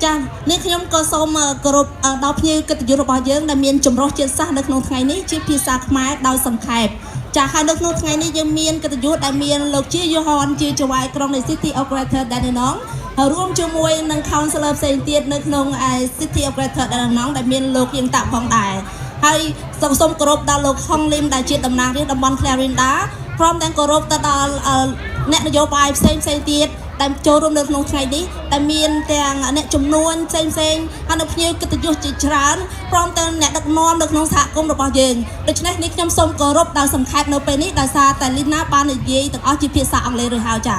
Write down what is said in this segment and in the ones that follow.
ចានេះខ្ញុំក៏សូមគោរពដល់ភ្ញៀវកិត្តិយសរបស់យើងដែលមានចម្រុះជាតិសាសន៍នៅក្នុងថ្ងៃនេះជាភាសាខ្មែរដោយសង្ខេបចាហើយនៅក្នុងថ្ងៃនេះយើងមានកិត្តិយសដែលមានលោកជាយូហនជាចៅហ្វាយក្រុងនៃ City of Greater Dandenong ហើយរួមជាមួយនឹង Councilor ផ្សេងទៀតនៅក្នុង City of Greater Dandenong ដែលមានលោកយៀងតាក់ផងដែរហើយសូមគោរពដល់លោកហុងលីមដែលជាតំណាងរាស្ត្រតំបន់ Clarinda ព្រមទាំងគោរពទៅដល់អ្នកនយោបាយផ្សេងទៀតដែលចូលរួមនៅក្នុងថ្ងៃនេះដែលមានទាំងអ្នកចំនួនផ្សេងហើយនៅភ្ញៀវកិត្តិយសជាច្រើនព្រមទាំងអ្នកដឹកនាំនៅក្នុងសហគមន៍របស់យើងដូច្នេះនេះខ្ញុំសូមគោរពដល់សង្ខេបនៅពេលនេះដោយសារតែលីណាបាននិយាយទាំងអស់ជាភាសាអង់គ្លេសរួចហើយចា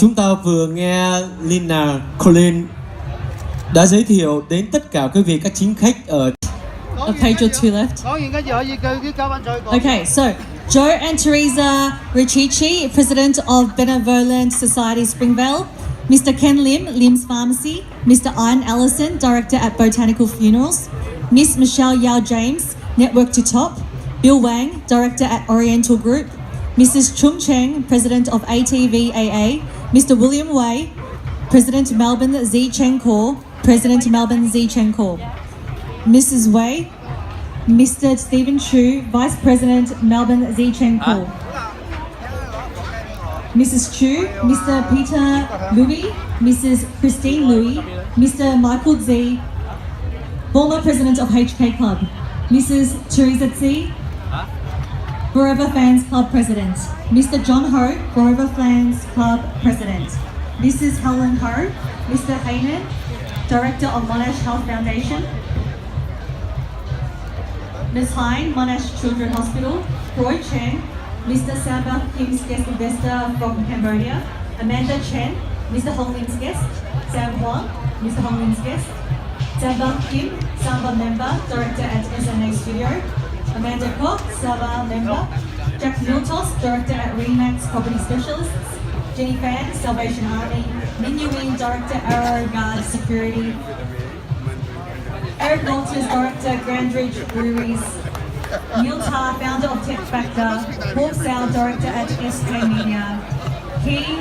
chúng ta vừa nghe Lina Colin đã giới thiệu đến tất cả quý vị các chính khách ở a page or two left. Okay, so Joe and Teresa Richichi, President of Benevolent Society Springvale, Mr. Ken Lim, Lim's Pharmacy, Mr. Ian Ellison, Director at Botanical Funerals, Miss Michelle Yao James, Network to Top, Bill Wang, Director at Oriental Group, Mrs. Chung Cheng, President of ATVAA, Mr. William Wei, President Melbourne Z Cheng Kaur, President Melbourne Z Cheng Kaur, Mrs. Wei, Mr. Stephen Chu, Vice President Melbourne Z Cheng Kaur, Mrs. Chu, Mr. Peter Louis, Mrs. Christine Louis, Mr. Michael Z, former President of HK Club, Mrs. Teresa Tse, Forever Fans Club President, Mr. John Ho, Forever Fans Club President, Mrs. Helen Ho, Mr. Hayden, Director of Monash Health Foundation, Ms. Hine, Monash Children's Hospital, Roy Chen, Mr. Samba Kim's guest investor from Cambodia, Amanda Chen, Mr. Hong Lim's guest, Sam Huang, Mr. Hong Lim's guest, Samba Kim, Samba member, Director at SNA Studio, Amanda Koch, Saba member, Jack Miltos, Director at Remax Property Specialists, Jenny Fan, Salvation Army, Min Wing, Director Arrow Guard Security, Eric Walters, Director Grandridge Breweries, Neil Tar, Founder of Tech Factor, Paul Sal, Director at SK Media, Key,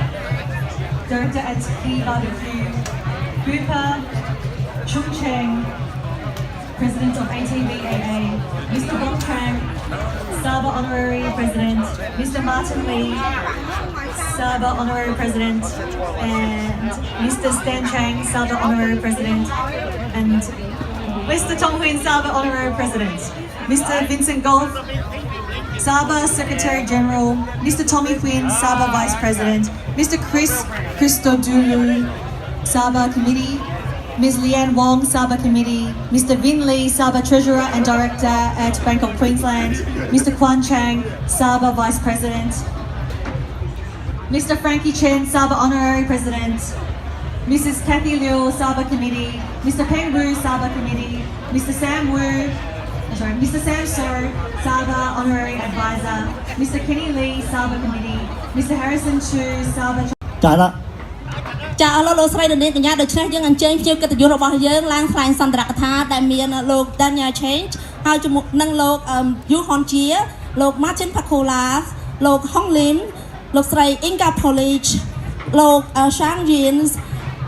Director at Key Barbecue, Cooper, Chung Cheng, President of ATVAA, Mr. Wong Kang, Saba Honorary President, Mr. Martin Lee, Saba Honorary President, and Mr. Stan Chang, Saba Honorary President, and Mr. Tong Huyen, Saba Honorary President, Mr. Vincent Golf, Saba Secretary General, Mr. Tommy Huyen, Saba Vice President, Mr. Chris Christodoulou, Saba Committee, Ms. Leanne Wong, Saba Committee, Mr. Vin Lee, Saba Treasurer and Director at Bank of Queensland, Mr. Kwan Chang, Saba Vice President, Mr. Frankie Chen, Saba Honorary President, Mrs. Kathy Liu, Saba Committee, Mr. Peng Wu, Saba Committee, Mr. Sam Wu, Mr. Sam So, Saba Honorary Advisor, Mr. Kenny Lee, Saba Committee, Mr. Harrison Chu, Saba... ចាអរលោកស្រីលោកនាងកញ្ញាដូច្នេះយើងអញ្ជើញភ្ញៀវកិត្តិយសរបស់យើងឡើងថ្លែងសន្ទរកថាដែលមានលោក Daniel Change ហើយជាមួយនឹងលោក Yu Hon Chia លោក Martin Pakula លោក Hong Lim លោកស្រី Inga Polish លោក Shang Yin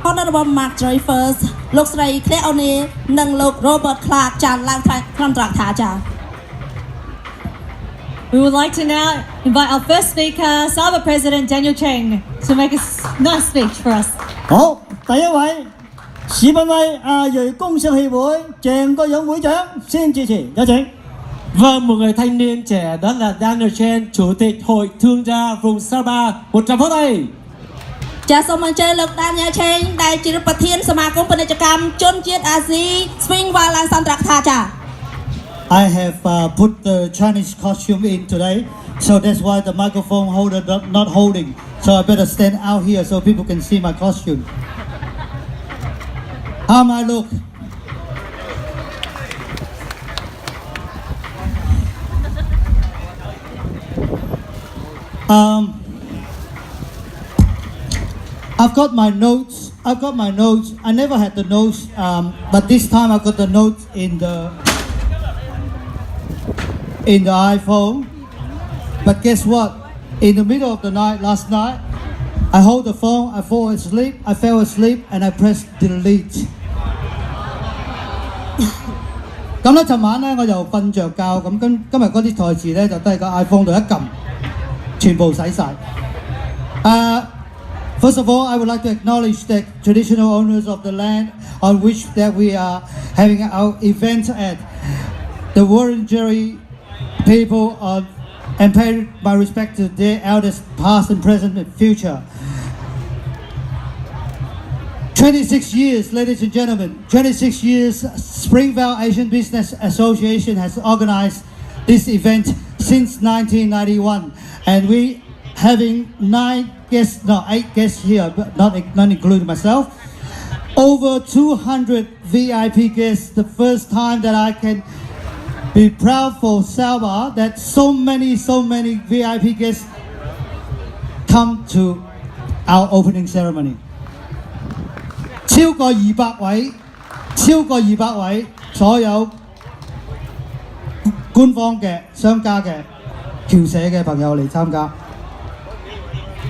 Honorable Mark Dreyfus លោកស្រី Claire O'Neil និងលោក Robert Clark ចាឡើងថ្លែងសន្ទរកថាចា We would like to now invite our first speaker, Saba President Daniel Cheng, to make a nice speech for us. 好，第一位市民為亞裔工商協會鄭國勇會長先致辭，有請。Vâng, một người thanh niên trẻ đó là Daniel Chen, Chủ tịch Hội Thương gia vùng Sapa. 100 phút đây. ចាសូមអញ្ជើញលោក Daniel Chen ដែលជាប្រធានសមាគមពាណិជ្ជកម្មជនជាតិអាស៊ី Springvale ឡើងសន្ទរកថាចា I have put the Chinese costume in today, so that's why the microphone holder not holding. So I better stand out here so people can see my costume. How am I look? I've got my notes. I never had the notes, but this time I got the notes in the iPhone. But guess what? In the middle of the night, last night, I hold the phone, I fell asleep and I pressed delete 咁咧，尋晚咧我就瞓着覺，咁今日嗰啲台詞咧就都係個 iPhone 度一撳，全部洗晒。First of all, I would like to acknowledge the traditional owners of the land on which that we are having our event at. The Wurundjeri people and pay my respect to their elders, past and present and future. 26 years, ladies and gentlemen, 26 years, Springvale Asian Business Association has organized this event since 1991, and we having 8 guests here, but not including myself. Over 200 VIP guests, the first time that I can be proud for Salva that so many VIP guests come to our opening ceremony. 超過200位所有官方嘅、商家嘅、僑社嘅朋友嚟參加。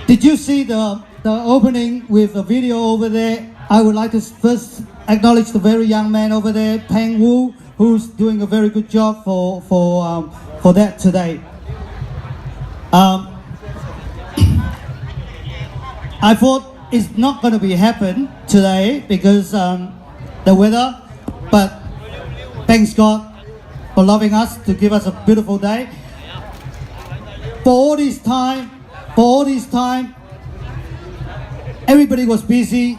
Did you see the opening with a video over there? I would like to first acknowledge the very young man over there, Peng Wu, who's doing a very good job for that today. I thought it's not going to be happen today because the weather, but thanks God for loving us to give us a beautiful day. For all this time, everybody was busy.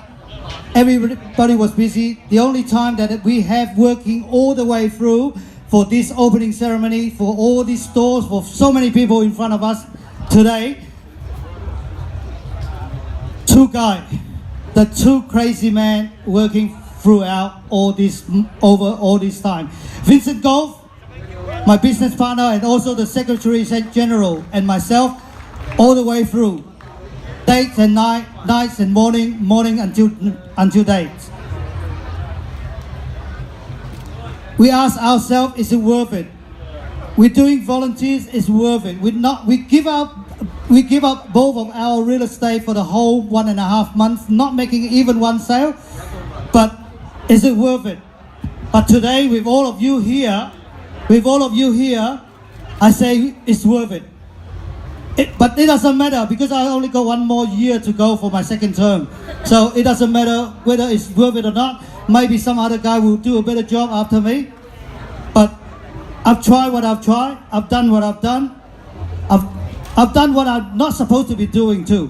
The only time that we have working all the way through for this opening ceremony, for all these stores, for so many people in front of us today. The two crazy men working throughout over all this time. Vincent Gove, my business partner and also the Secretary General, and myself, all the way through. Days and nights and morning until dates. We ask ourselves, is it worth it? We're doing volunteers, it's worth it. We give up both of our real estate for the whole 1.5 months, not making even one sale. But is it worth it? But today, with all of you here, I say it's worth it. But it doesn't matter because I only got 1 more year to go for my second term. So it doesn't matter whether it's worth it or not. Maybe some other guy will do a better job after me. But I've tried what I've tried. I've done what I've done. I've done what I'm not supposed to be doing too.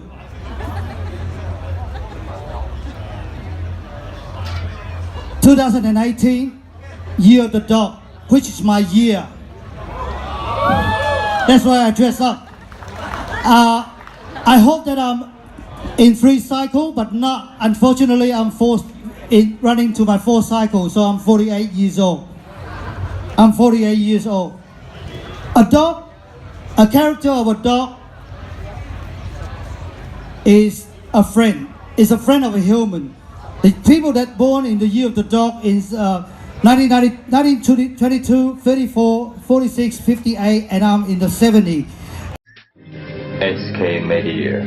(2018) Year of the Dog, which is my year. That's why I dress up. I hope that I'm in 3 cycle, but not. Unfortunately, I'm forced in running to my 4th cycle, so I'm 48 years old. A dog, a character of a dog is a friend. Is a friend of a human. The people that born in the year of the dog is 1922, 34, 46, 58, and I'm in the 70. SK Media.